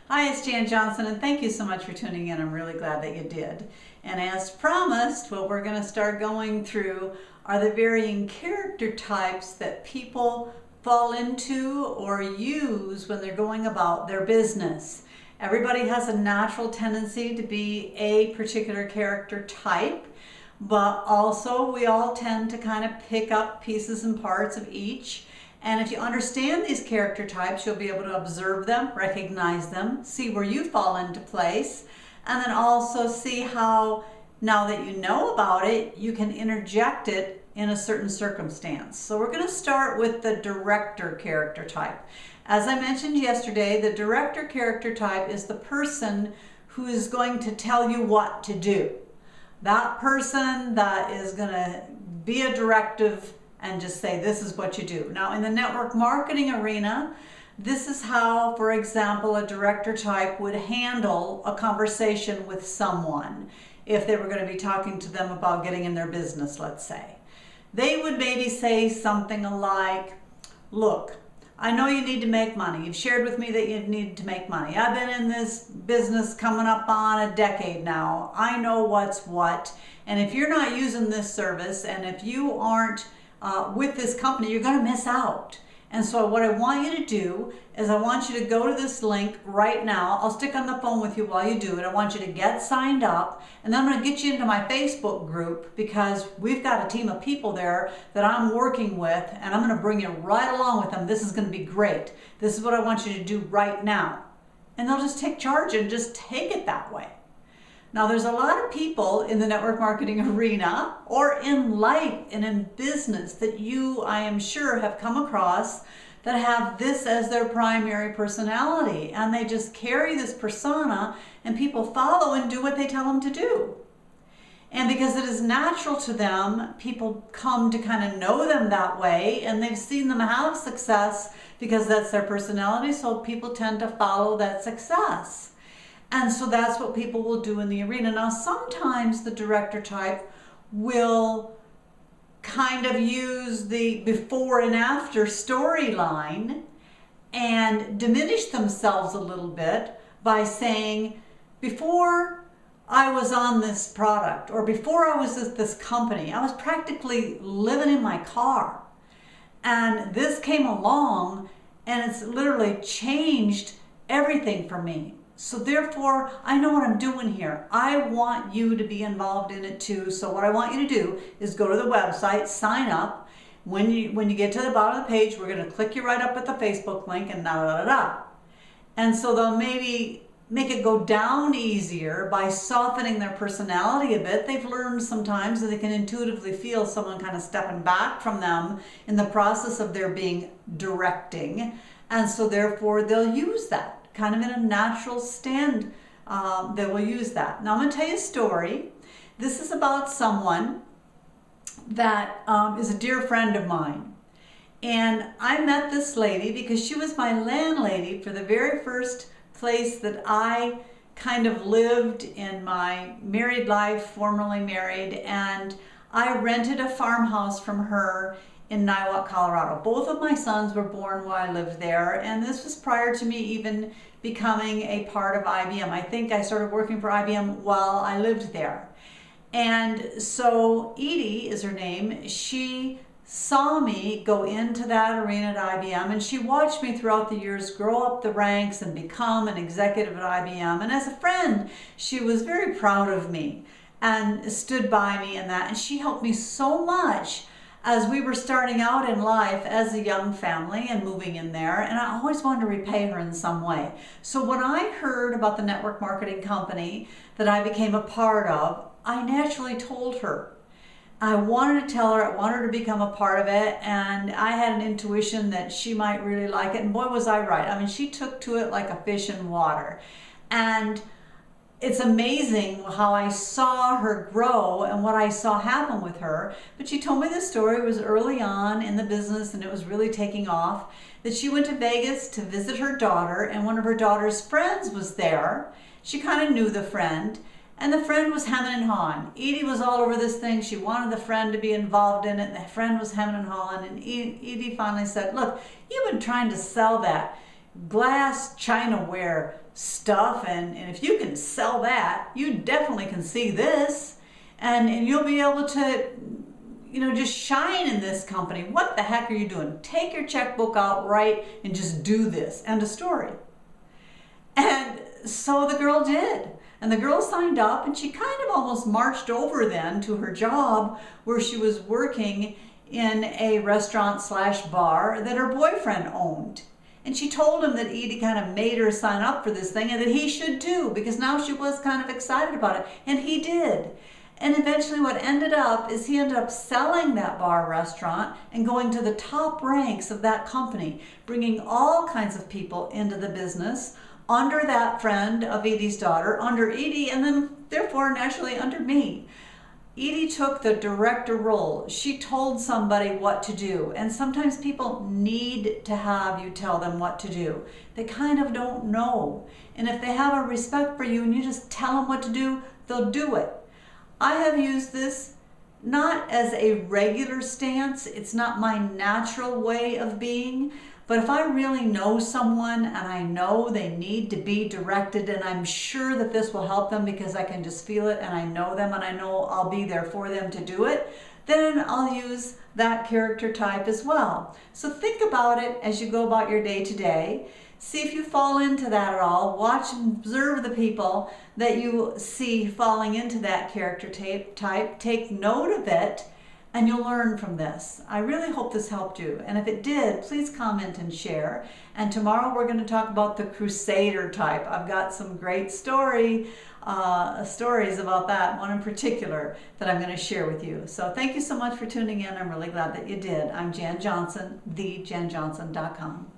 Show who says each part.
Speaker 1: Hi, it's Jan Johnson, and thank you so much for tuning in. I'm really glad that you did. And as promised, what we're going to start going through are the varying character types that people fall into or use when they're going about their business. Everybody has a natural tendency to be a particular character type, but also we all tend to kind of pick up pieces and parts of each. And if you understand these character types, you'll be able to observe them, recognize them, see where you fall into place, and then also see how, now that you know about it, you can interject it in a certain circumstance. So we're going to start with the director character type. As I mentioned yesterday, the director character type is the person who is going to tell you what to do. That person that is going to be a directive and just say, this is what you do. Now, in the network marketing arena, this is how, for example, a director type would handle a conversation with someone if they were going to be talking to them about getting in their business, let's say. They would maybe say something like, look, I know you need to make money. You've shared with me that you need to make money. I've been in this business coming up on a decade now. I know what's what. And if you're not using this service, and if you aren't with this company, you're going to miss out. And so what I want you to do is I want you to go to this link right now. I'll stick on the phone with you while you do it. I want you to get signed up, and then I'm going to get you into my Facebook group because we've got a team of people there that I'm working with, and I'm going to bring you right along with them. This is going to be great. This is what I want you to do right now. And they'll just take charge and just take it that way. Now, there's a lot of people in the network marketing arena or in life and in business that you, I am sure, have come across that have this as their primary personality, and they just carry this persona and people follow and do what they tell them to do. And because it is natural to them, people come to kind of know them that way, and they've seen them have success because that's their personality, so people tend to follow that success. And so that's what people will do in the arena. Now, sometimes the director type will kind of use the before and after storyline and diminish themselves a little bit by saying, before I was on this product, or before I was at this company, I was practically living in my car. And this came along and it's literally changed everything for me. So therefore, I know what I'm doing here. I want you to be involved in it too. So what I want you to do is go to the website, sign up. When you get to the bottom of the page, we're going to click you right up at the Facebook link and da-da-da-da. And so they'll maybe make it go down easier by softening their personality a bit. They've learned sometimes that they can intuitively feel someone kind of stepping back from them in the process of their being directing. And so therefore, they'll use that. Kind of in a natural stand, they will use that. Now I'm going to tell you a story. This is about someone that is a dear friend of mine. And I met this lady because she was my landlady for the very first place that I kind of lived in my married life, formerly married, and I rented a farmhouse from her in Niwot, Colorado. Both of my sons were born while I lived there, and this was prior to me even becoming a part of IBM. I think I started working for IBM while I lived there. And so Edie is her name. She saw me go into that arena at IBM, and she watched me throughout the years grow up the ranks and become an executive at IBM. And as a friend, she was very proud of me and stood by me in that, and she helped me so much as we were starting out in life as a young family and moving in there, and I always wanted to repay her in some way. So when I heard about the network marketing company that I became a part of, I naturally told her. I wanted to tell her, I wanted her to become a part of it, and I had an intuition that she might really like it, and boy was I right. I mean, she took to it like a fish in water. And it's amazing how I saw her grow and what I saw happen with her. But she told me this story. It was early on in the business and it was really taking off, that she went to Vegas to visit her daughter, and one of her daughter's friends was there. She kind of knew the friend, and the friend was hemming and hawing. Edie was all over this thing. She wanted the friend to be involved in it, and the friend was hemming and hawing, and Edie finally said, look, you've been trying to sell that. glass chinaware stuff, and if you can sell that, you definitely can see this, and you'll be able to, just shine in this company. What the heck are you doing? Take your checkbook out, right, and just do this. End of story. And so the girl did. And the girl signed up, and she kind of almost marched over then to her job where she was working in a restaurant / bar that her boyfriend owned. And she told him that Edie kind of made her sign up for this thing and that he should too, because now she was kind of excited about it. And he did. And eventually what ended up is he ended up selling that bar restaurant and going to the top ranks of that company, bringing all kinds of people into the business under that friend of Edie's daughter, under Edie, and then therefore naturally under me. Edie took the director role. She told somebody what to do, and sometimes people need to have you tell them what to do. They kind of don't know. And if they have a respect for you and you just tell them what to do, they'll do it. I have used this not as a regular stance. It's not my natural way of being. But if I really know someone and I know they need to be directed, and I'm sure that this will help them because I can just feel it and I know them and I know I'll be there for them to do it, then I'll use that character type as well. So think about it as you go about your day to day. See if you fall into that at all. Watch and observe the people that you see falling into that character type. Take note of it, and you'll learn from this. I really hope this helped you. And if it did, please comment and share. And tomorrow we're going to talk about the Crusader type. I've got some great stories about that, one in particular that I'm going to share with you. So thank you so much for tuning in. I'm really glad that you did. I'm Jan Johnson, thejanjohnson.com.